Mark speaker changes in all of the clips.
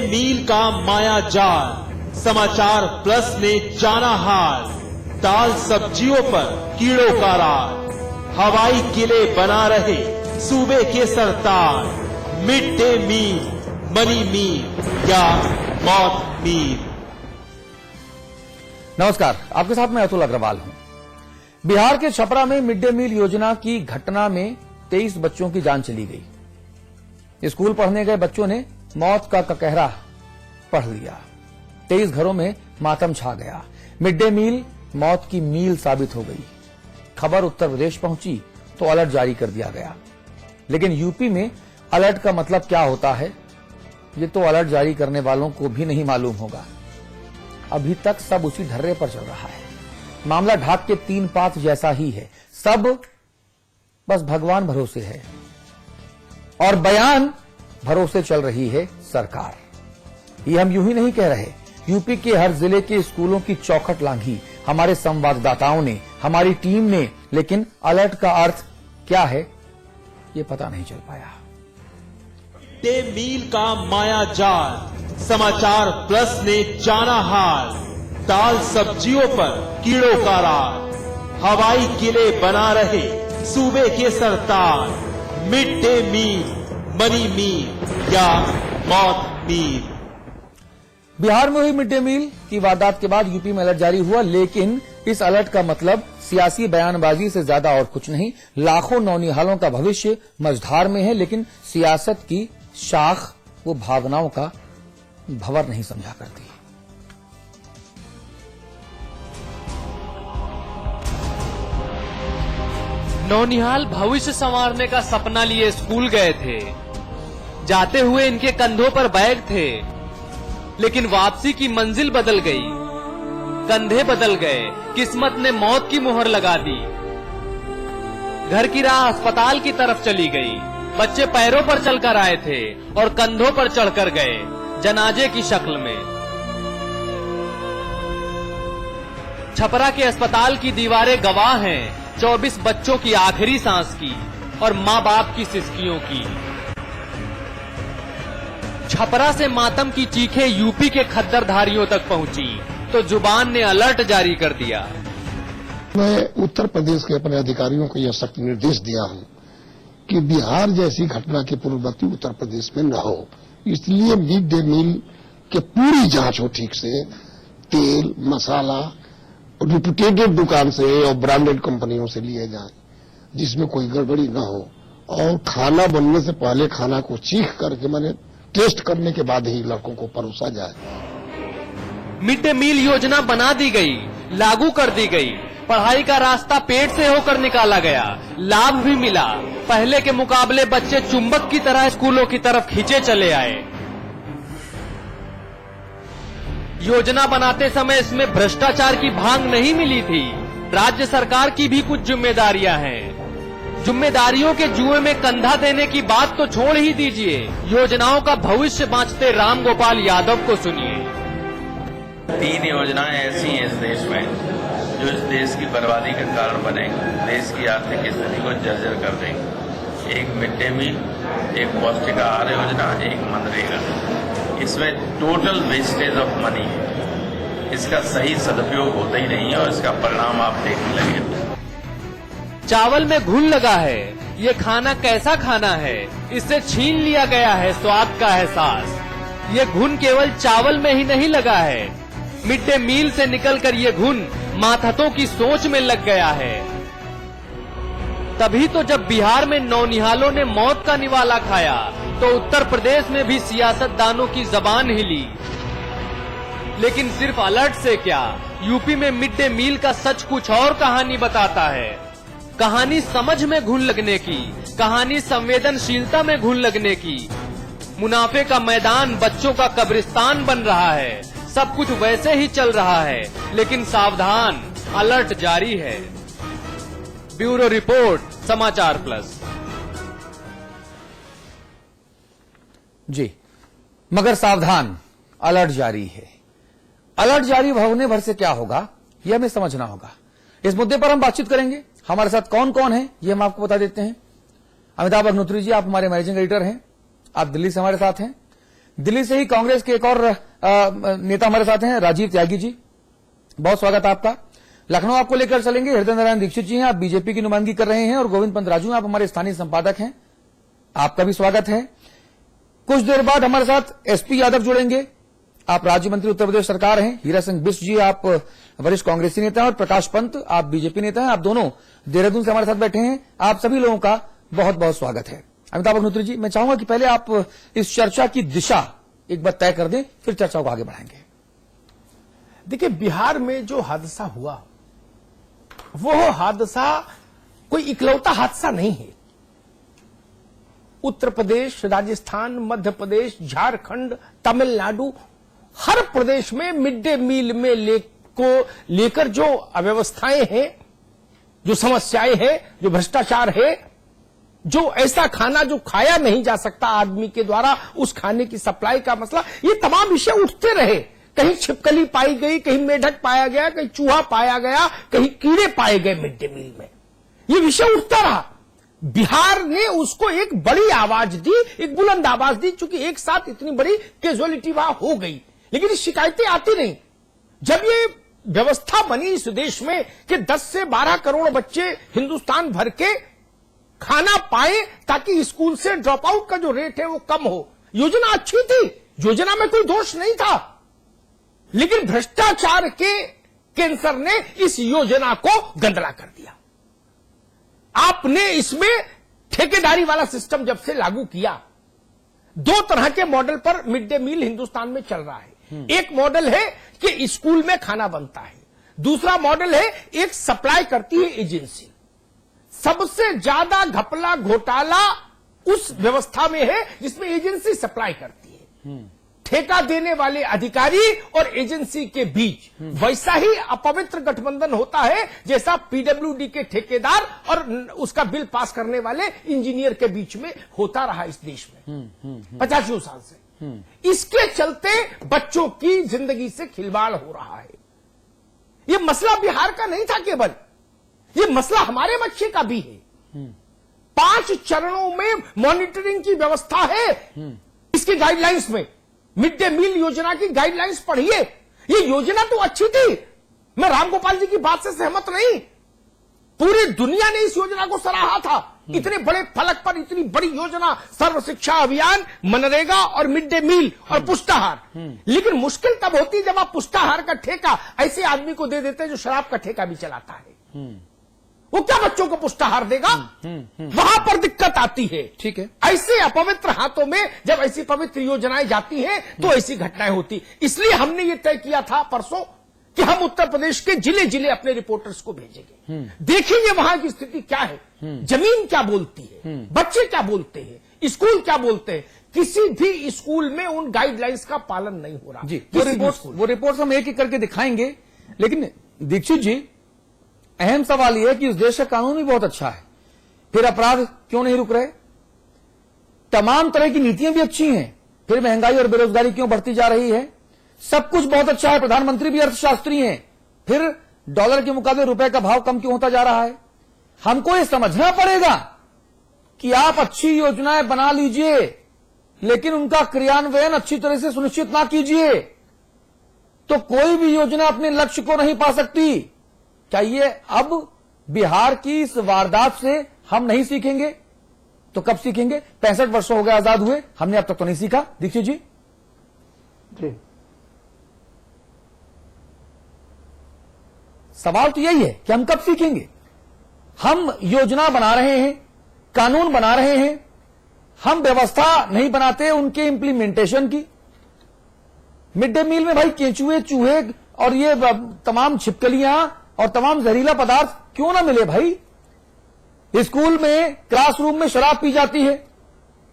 Speaker 1: मील का माया जाल, समाचार प्लस ने जाना हाल। दाल सब्जियों पर कीड़ों का राज, हवाई किले बना रहे सूबे के सरताज। मिड डे मील, मनी मील या मौत मील।
Speaker 2: नमस्कार, आपके साथ मैं अतुल अग्रवाल हूं। बिहार के छपरा में मिड डे मील योजना की घटना में 23 बच्चों की जान चली गई। स्कूल पढ़ने गए बच्चों ने मौत का ककहरा पढ़ लिया। 23 घरों में मातम छा गया। मिड डे मील मौत की मील साबित हो गई। खबर उत्तर प्रदेश पहुंची तो अलर्ट जारी कर दिया गया। लेकिन यूपी में अलर्ट का मतलब क्या होता है, ये तो अलर्ट जारी करने वालों को भी नहीं मालूम होगा। अभी तक सब उसी ढर्रे पर चल रहा है। मामला ढाक के 3 पात जैसा ही है। सब बस भगवान भरोसे है और बयान भरोसे चल रही है सरकार। ये हम यूं ही नहीं कह रहे। यूपी के हर जिले के स्कूलों की चौखट लांघी हमारे संवाददाताओं ने, हमारी टीम ने, लेकिन अलर्ट का अर्थ क्या है ये पता नहीं चल पाया।
Speaker 1: मिड डे मील का माया जाल, समाचार प्लस ने जाना हाल। दाल सब्जियों पर कीड़ों का राज, हवाई किले बना रहे सूबे के सरताज। मिड डे मील, मनी मील या मौत मील।
Speaker 2: बिहार में हुई मिड डे मील की वारदात के बाद यूपी में अलर्ट जारी हुआ, लेकिन इस अलर्ट का मतलब सियासी बयानबाजी से ज्यादा और कुछ नहीं। लाखों नौनिहालों का भविष्य मझधार में है, लेकिन सियासत की शाख वो भावनाओं का भंवर नहीं समझा करती।
Speaker 3: नौनिहाल भविष्य संवारने का सपना लिए स्कूल गए थे। जाते हुए इनके कंधों पर बैग थे, लेकिन वापसी की मंजिल बदल गई। कंधे बदल गए, किस्मत ने मौत की मोहर लगा दी। घर की राह अस्पताल की तरफ चली गई। बच्चे पैरों पर चलकर आए थे और कंधों पर चढ़कर गए, जनाजे की शक्ल में। छपरा के अस्पताल की दीवारें गवाह हैं 24 बच्चों की आखिरी सांस की और मां बाप की सिसकियों की। छपरा से मातम की चीखें यूपी के खद्दरधारियों तक पहुंची तो जुबान ने अलर्ट जारी कर दिया।
Speaker 4: मैं उत्तर प्रदेश के अपने अधिकारियों को यह सख्त निर्देश दिया हूं कि बिहार जैसी घटना की पुनरावृत्ति उत्तर प्रदेश में न हो। इसलिए मिड डे मील के पूरी जांच हो ठीक से। तेल, मसाला रिप्यूटेड दुकान से और ब्रांडेड कंपनियों से लिए जाए, जिसमें कोई गड़बड़ी न हो। और खाना बनने से पहले खाना को चीख करके मैंने टेस्ट करने के बाद ही लड़कों को परोसा जाए।
Speaker 3: मिड डे मील योजना बना दी गई, लागू कर दी गई। पढ़ाई का रास्ता पेट से होकर निकाला गया। लाभ भी मिला। पहले के मुकाबले बच्चे चुंबक की तरह स्कूलों की तरफ खींचे चले आए। योजना बनाते समय इसमें भ्रष्टाचार की भांग नहीं मिली थी। राज्य सरकार की भी कुछ जिम्मेदारियां हैं। जिम्मेदारियों के जुए में कंधा देने की बात तो छोड़ ही दीजिए। योजनाओं का भविष्य बांचते राम गोपाल यादव को सुनिए।
Speaker 5: 3 योजनाएं ऐसी हैं इस देश में जो इस देश की बर्बादी का कारण बनेंगी, देश की आर्थिक स्थिति को जर्जर कर देंगी। एक मिड डे मील, एक पौष्टिक आहार योजना, एक मनरेगा। इसमें टोटल वेस्टेज ऑफ मनी है। इसका सही सदुपयोग होता ही नहीं है और इसका परिणाम आप देखने लगे।
Speaker 3: चावल में घुन लगा है। ये खाना कैसा खाना है? इससे छीन लिया गया है स्वाद का एहसास। ये घुन केवल चावल में ही नहीं लगा है। मिड डे मील से निकलकर ये घुन मातहतों की सोच में लग गया है। तभी तो जब बिहार में नौनिहालों ने मौत का निवाला खाया तो उत्तर प्रदेश में भी सियासतदानों की जबान हिली। लेकिन सिर्फ अलर्ट से क्या, यूपी में मिड डे मील का सच कुछ और कहानी बताता है। कहानी समझ में घुन लगने की, कहानी संवेदनशीलता में घुन लगने की। मुनाफे का मैदान बच्चों का कब्रिस्तान बन रहा है। सब कुछ वैसे ही चल रहा है, लेकिन सावधान, अलर्ट जारी है। ब्यूरो रिपोर्ट, समाचार प्लस।
Speaker 2: जी, मगर सावधान, अलर्ट जारी है। अलर्ट जारी होने भर से क्या होगा यह हमें समझना होगा। इस मुद्दे पर हम बातचीत करेंगे। हमारे साथ कौन कौन है ये हम आपको बता देते हैं। अमिताभ अग्निहोत्री जी, आप हमारे मैनेजिंग एडिटर हैं, आप दिल्ली से हमारे साथ हैं। दिल्ली से ही कांग्रेस के एक और नेता हमारे साथ हैं, राजीव त्यागी जी, बहुत स्वागत है आपका। लखनऊ आपको लेकर चलेंगे। हृदय नारायण दीक्षित जी हैं, आप बीजेपी की नुमाइंदगी कर रहे हैं, और गोविंद पंत राजू आप हमारे स्थानीय संपादक हैं, आपका भी स्वागत है। कुछ देर बाद हमारे साथ एसपी यादव जुड़ेंगे, आप राज्य मंत्री उत्तर प्रदेश सरकार हैं। हीरा सिंह बिष्ट जी आप वरिष्ठ कांग्रेसी नेता हैं, और प्रकाश पंत आप बीजेपी नेता हैं, आप दोनों देहरादून से हमारे साथ बैठे हैं। आप सभी लोगों का बहुत बहुत स्वागत है। अमिताभ अग्निहोत्री जी, मैं चाहूंगा कि पहले आप इस चर्चा की दिशा एक बार तय कर दें, फिर चर्चा को आगे बढ़ाएंगे।
Speaker 6: देखिए, बिहार में जो हादसा हुआ वो हादसा कोई इकलौता हादसा नहीं है। उत्तर प्रदेश, राजस्थान, मध्य प्रदेश, झारखंड, तमिलनाडु, हर प्रदेश में मिड डे मील में लेकर जो अव्यवस्थाएं हैं, जो समस्याएं हैं, जो भ्रष्टाचार है, जो ऐसा खाना जो खाया नहीं जा सकता आदमी के द्वारा, उस खाने की सप्लाई का मसला, ये तमाम विषय उठते रहे। कहीं छिपकली पाई गई, कहीं मेढक पाया गया, कहीं चूहा पाया गया, कहीं कीड़े पाए गए मिड डे मील में, ये विषय उठता रहा। बिहार ने उसको एक बड़ी आवाज दी, एक बुलंद आवाज दी, चूंकि एक साथ इतनी बड़ी कैजुअलिटी वहां हो गई, लेकिन ये शिकायतें आती नहीं। जब ये व्यवस्था बनी इस देश में कि 10 से 12 करोड़ बच्चे हिंदुस्तान भर के खाना पाए ताकि स्कूल से ड्रॉप आउट का जो रेट है वो कम हो, योजना अच्छी थी, योजना में कोई दोष नहीं था, लेकिन भ्रष्टाचार के कैंसर ने इस योजना को गंदला कर दिया। आपने इसमें ठेकेदारी वाला सिस्टम जब से लागू किया, 2 तरह के मॉडल पर मिड डे मील हिंदुस्तान में चल रहा है। एक मॉडल है कि स्कूल में खाना बनता है, दूसरा मॉडल है एक सप्लाई करती है एजेंसी। सबसे ज्यादा घपला घोटाला उस व्यवस्था में है जिसमें एजेंसी सप्लाई करती है। ठेका देने वाले अधिकारी और एजेंसी के बीच वैसा ही अपवित्र गठबंधन होता है जैसा पीडब्ल्यूडी के ठेकेदार और उसका बिल पास करने वाले इंजीनियर के बीच में होता रहा इस देश में 50 साल से। इसके चलते बच्चों की जिंदगी से खिलवाड़ हो रहा है। यह मसला बिहार का नहीं था केवल, ये मसला हमारे बच्चे का भी है। 5 चरणों में मॉनिटरिंग की व्यवस्था है इसकी गाइडलाइंस में। मिड डे मील योजना की गाइडलाइंस पढ़िए, ये योजना तो अच्छी थी, मैं रामगोपाल जी की बात से सहमत नहीं। पूरी दुनिया ने इस योजना को सराहा था। इतने बड़े फलक पर इतनी बड़ी योजना, सर्व शिक्षा अभियान, मनरेगा और मिड डे मील और पुष्टाहार। लेकिन मुश्किल तब होती जब आप पुष्टाहार का ठेका ऐसे आदमी को दे देते जो शराब का ठेका भी चलाता है। वो क्या बच्चों को पुष्टाहार देगा? वहां पर दिक्कत आती है।
Speaker 2: ठीक है,
Speaker 6: ऐसे अपवित्र हाथों में जब ऐसी पवित्र योजनाएं जाती हैं तो ऐसी घटनाएं होती। इसलिए हमने ये तय किया था परसों कि हम उत्तर प्रदेश के जिले जिले अपने रिपोर्टर्स को भेजेंगे, देखेंगे वहां की स्थिति क्या है, जमीन क्या बोलती है, बच्चे क्या बोलते हैं, स्कूल क्या बोलते हैं। किसी भी स्कूल में उन गाइडलाइंस का पालन नहीं हो रहा।
Speaker 2: जी, वो रिपोर्ट्स हम एक एक करके दिखाएंगे। लेकिन दीक्षित जी, अहम सवाल यह है कि इस देश का कानून भी बहुत अच्छा है, फिर अपराध क्यों नहीं रुक रहे? तमाम तरह की नीतियां भी अच्छी हैं, फिर महंगाई और बेरोजगारी क्यों बढ़ती जा रही है? सब कुछ बहुत अच्छा है, प्रधानमंत्री भी अर्थशास्त्री हैं, फिर डॉलर के मुकाबले रुपए का भाव कम क्यों होता जा रहा है? हमको यह समझना पड़ेगा कि आप अच्छी योजनाएं बना लीजिए, लेकिन उनका क्रियान्वयन अच्छी तरह से सुनिश्चित ना कीजिए तो कोई भी योजना अपने लक्ष्य को नहीं पा सकती। क्या ये अब बिहार की इस वारदात से हम नहीं सीखेंगे तो कब सीखेंगे? 65 वर्षों हो गए आजाद हुए, हमने अब तक तो नहीं सीखा। दीक्षित जी, सवाल तो यही है कि हम कब सीखेंगे? हम योजना बना रहे हैं, कानून बना रहे हैं, हम व्यवस्था नहीं बनाते उनके इंप्लीमेंटेशन की। मिड डे मील में भाई केंचुए, चूहे और ये तमाम छिपकलियां और तमाम जहरीला पदार्थ क्यों ना मिले भाई? स्कूल में, क्लासरूम में शराब पी जाती है।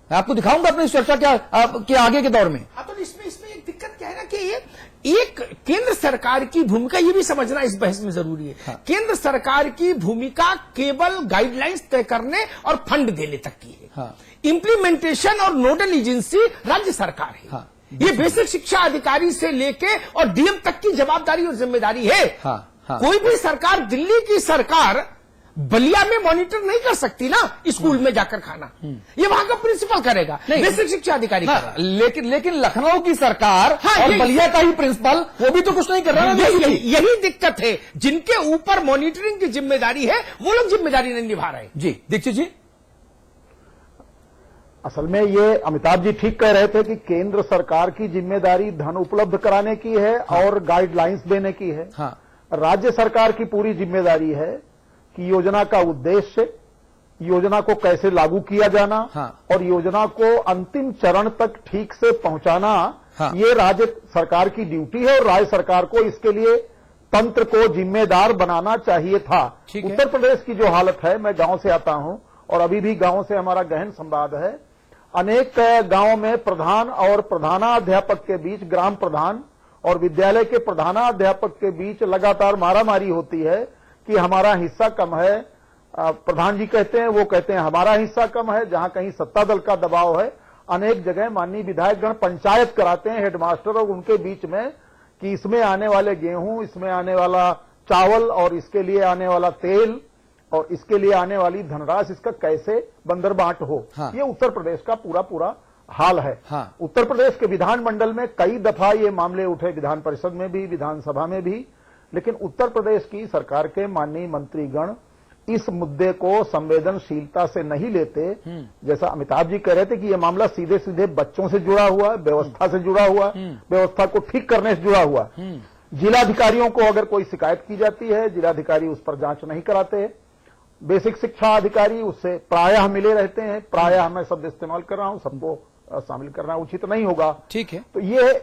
Speaker 2: मैं आपको दिखाऊंगा अपनी चर्चा के आगे के दौर में।
Speaker 6: हाँ, तो इसमें एक दिक्कत क्या है ना कि ये एक केंद्र सरकार की भूमिका, ये भी समझना इस बहस में जरूरी है। हाँ। केंद्र सरकार की भूमिका केवल गाइडलाइंस तय करने और फंड देने तक की है। हाँ। इंप्लीमेंटेशन और नोडल एजेंसी राज्य सरकार है। हाँ। ये बेसिक शिक्षा अधिकारी से लेके और डीएम तक की जवाबदारी और जिम्मेदारी है। हाँ। हाँ। कोई भी सरकार, दिल्ली की सरकार बलिया में मॉनिटर नहीं कर सकती ना स्कूल में जाकर खाना, ये वहां का प्रिंसिपल करेगा, बेसिक शिक्षा अधिकारी करेगा।
Speaker 2: लेकिन लखनऊ की सरकार
Speaker 6: हाँ,
Speaker 2: और बलिया का ही प्रिंसिपल वो भी तो कुछ नहीं कर रहा है।
Speaker 6: यही दिक्कत है, जिनके ऊपर मॉनिटरिंग की जिम्मेदारी है वो लोग जिम्मेदारी नहीं निभा रहे।
Speaker 2: जी दीक्षित जी,
Speaker 7: असल में ये अमिताभ जी ठीक कह रहे थे कि केंद्र सरकार की जिम्मेदारी धन उपलब्ध कराने की है और गाइडलाइंस देने की है।
Speaker 2: हाँ,
Speaker 7: राज्य सरकार की पूरी जिम्मेदारी है कि योजना का उद्देश्य, योजना को कैसे लागू किया जाना,
Speaker 2: हाँ,
Speaker 7: और योजना को अंतिम चरण तक ठीक से पहुंचाना,
Speaker 2: हाँ,
Speaker 7: ये राज्य सरकार की ड्यूटी है और राज्य सरकार को इसके लिए तंत्र को जिम्मेदार बनाना चाहिए था।
Speaker 2: ठीक है।
Speaker 7: उत्तर प्रदेश की जो हालत है, मैं गांव से आता हूं और अभी भी गांव से हमारा गहन संवाद है। अनेक गांवों में प्रधान और प्रधानाध्यापक के बीच, ग्राम प्रधान और विद्यालय के प्रधानाध्यापक के बीच लगातार मारामारी होती है कि हमारा हिस्सा कम है। प्रधान जी कहते हैं, वो कहते हैं हमारा हिस्सा कम है। जहां कहीं सत्ता दल का दबाव है, अनेक जगह माननीय विधायकगण पंचायत कराते हैं हेडमास्टर और उनके बीच में कि इसमें आने वाले गेहूं, इसमें आने वाला चावल और इसके लिए आने वाला तेल और इसके लिए आने वाली धनराशि, इसका कैसे बंदरबांट हो।
Speaker 2: हाँ।
Speaker 7: ये उत्तर प्रदेश का पूरा हाल है।
Speaker 2: हाँ।
Speaker 7: उत्तर प्रदेश के विधानमंडल में कई दफा ये मामले उठे, विधान परिषद में भी, विधानसभा में भी, लेकिन उत्तर प्रदेश की सरकार के माननीय मंत्रीगण इस मुद्दे को संवेदनशीलता से नहीं लेते। जैसा अमिताभ जी कह रहे थे कि यह मामला सीधे सीधे बच्चों से जुड़ा हुआ है, व्यवस्था से जुड़ा हुआ है, व्यवस्था को ठीक करने से जुड़ा हुआ। जिलाधिकारियों को अगर कोई शिकायत की जाती है, जिलाधिकारी उस पर जांच नहीं कराते। बेसिक शिक्षा अधिकारी उससे प्रायः मिले रहते हैं। प्रायः मैं शब्द इस्तेमाल कर रहा हूं, सबको शामिल करना उचित नहीं होगा।
Speaker 2: ठीक है।
Speaker 7: तो ये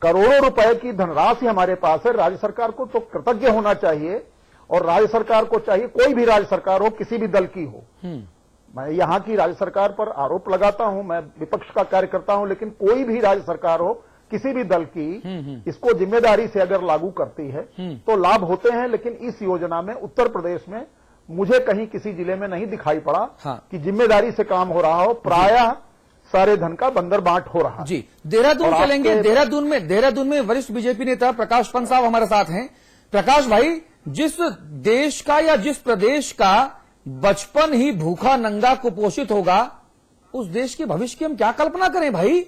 Speaker 7: करोड़ों रुपए की धनराशि हमारे पास है। राज्य सरकार को तो कृतज्ञ होना चाहिए और राज्य सरकार को चाहिए, कोई भी राज्य सरकार हो, किसी भी दल की हो। मैं यहां की राज्य सरकार पर आरोप लगाता हूं, मैं विपक्ष का कार्य करता हूं, लेकिन कोई भी राज्य सरकार हो, किसी भी दल की, इसको जिम्मेदारी से अगर लागू करती है तो लाभ होते हैं। लेकिन इस योजना में उत्तर प्रदेश में मुझे कहीं किसी जिले में नहीं दिखाई पड़ा कि जिम्मेदारी से काम हो रहा हो। प्रायः सारे धन का बंदरबांट हो रहा है।
Speaker 2: जी, देहरादून चलेंगे। देहरादून में वरिष्ठ बीजेपी नेता प्रकाश पंत साहब हमारे साथ हैं। प्रकाश भाई, जिस देश का या जिस प्रदेश का बचपन ही भूखा नंगा कुपोषित होगा, उस देश के भविष्य की हम क्या कल्पना करें भाई?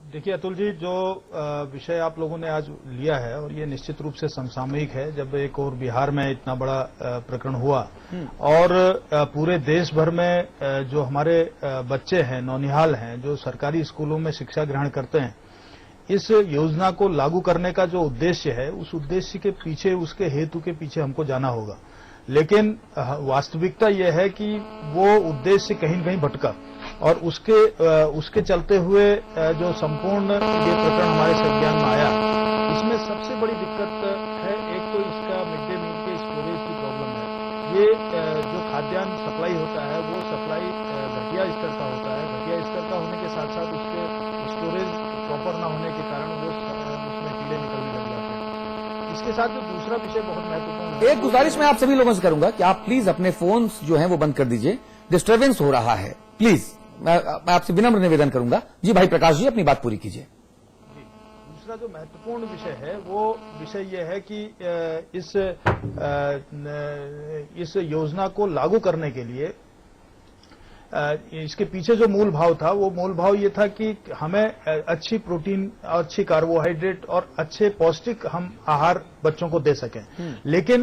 Speaker 8: देखिए अतुल जी, जो विषय आप लोगों ने आज लिया है और ये निश्चित रूप से समसामयिक है। जब एक और बिहार में इतना बड़ा प्रकरण हुआ और पूरे देश भर में जो हमारे बच्चे हैं, नौनिहाल हैं, जो सरकारी स्कूलों में शिक्षा ग्रहण करते हैं, इस योजना को लागू करने का जो उद्देश्य है, उस उद्देश्य के पीछे, उसके हेतु के पीछे हमको जाना होगा। लेकिन वास्तविकता यह है कि वो उद्देश्य कहीं न कहीं भटका और उसके चलते हुए जो संपूर्ण ये प्रकरण हमारे संज्ञान में आया, इसमें सबसे बड़ी दिक्कत है, एक तो इसका मिड डे मील के स्टोरेज की प्रॉब्लम है। ये जो खाद्यान्न सप्लाई होता है, वो सप्लाई घटिया स्तर का होता है। घटिया स्तर का होने के साथ साथ उसके स्टोरेज प्रॉपर न होने के कारण वो उसमें कीड़े निकलने लग जाते हैं। इसके साथ जो दूसरा विषय बहुत महत्वपूर्ण है,
Speaker 2: एक गुजारिश मैं आप सभी लोगों से करूंगा कि आप प्लीज अपने फोन जो हैं वो बंद कर दीजिए, डिस्टर्बेंस हो रहा है। प्लीज मैं आपसे विनम्र निवेदन करूंगा। जी भाई प्रकाश जी, अपनी बात पूरी कीजिए।
Speaker 8: दूसरा जो महत्वपूर्ण विषय है, वो विषय यह है कि इस योजना को लागू करने के लिए इसके पीछे जो मूल भाव था, वो मूल भाव ये था कि हमें अच्छी प्रोटीन, अच्छी कार्बोहाइड्रेट और अच्छे पौष्टिक हम आहार बच्चों को दे सकें। लेकिन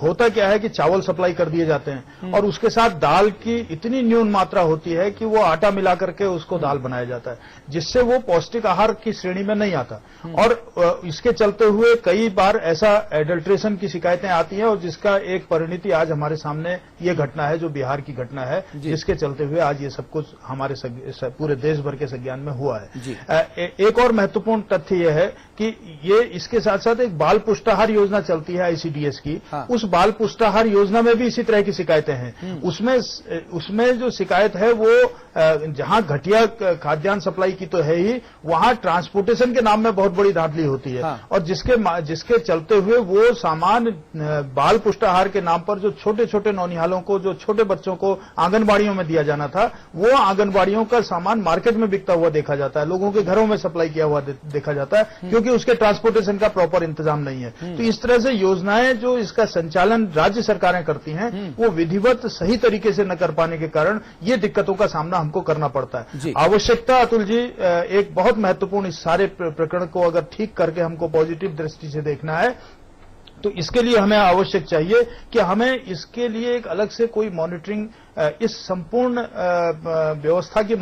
Speaker 8: होता क्या है कि चावल सप्लाई कर दिए जाते हैं और उसके साथ दाल की इतनी न्यून मात्रा होती है कि वो आटा मिला करके उसको दाल बनाया जाता है, जिससे वो पौष्टिक आहार की श्रेणी में नहीं आता। और इसके चलते हुए कई बार ऐसा एडल्ट्रेशन की शिकायतें आती हैं और जिसका एक परिणति आज हमारे सामने ये घटना है, जो बिहार की घटना है, जिसके चलते हुए आज ये सब कुछ हमारे पूरे देश भर के संज्ञान में हुआ है। एक और महत्वपूर्ण तथ्य यह है कि ये इसके साथ साथ एक बाल पुष्टाहार योजना चलती है आईसीडीएस की।
Speaker 2: हाँ।
Speaker 8: उस बाल पुष्टाहार योजना में भी इसी तरह की शिकायतें हैं। उसमें जो शिकायत है वो जहां घटिया खाद्यान्न सप्लाई की तो है ही, वहां ट्रांसपोर्टेशन के नाम में बहुत बड़ी धांधली होती है।
Speaker 2: हाँ।
Speaker 8: और जिसके चलते हुए वो सामान्य बाल पुष्टाहार के नाम पर जो छोटे छोटे नौनिहालों को, जो छोटे बच्चों को आंगनबाड़ियों में दिया जाना देना था, वो आंगनबाड़ियों का सामान मार्केट में बिकता हुआ देखा जाता है, लोगों के घरों में सप्लाई किया हुआ देखा जाता है, क्योंकि उसके ट्रांसपोर्टेशन का प्रॉपर इंतजाम नहीं है। तो इस तरह से योजनाएं जो इसका संचालन राज्य सरकारें करती हैं, वो विधिवत सही तरीके से न कर पाने के कारण ये दिक्कतों का सामना हमको करना पड़ता है। आवश्यकता अतुल जी एक बहुत महत्वपूर्ण, इस सारे प्रकरण को अगर ठीक करके हमको पॉजिटिव दृष्टि से देखना है, तो इसके लिए हमें आवश्यक चाहिए कि हमें इसके लिए एक अलग से कोई मॉनिटरिंग, इस संपूर्ण व्यवस्था की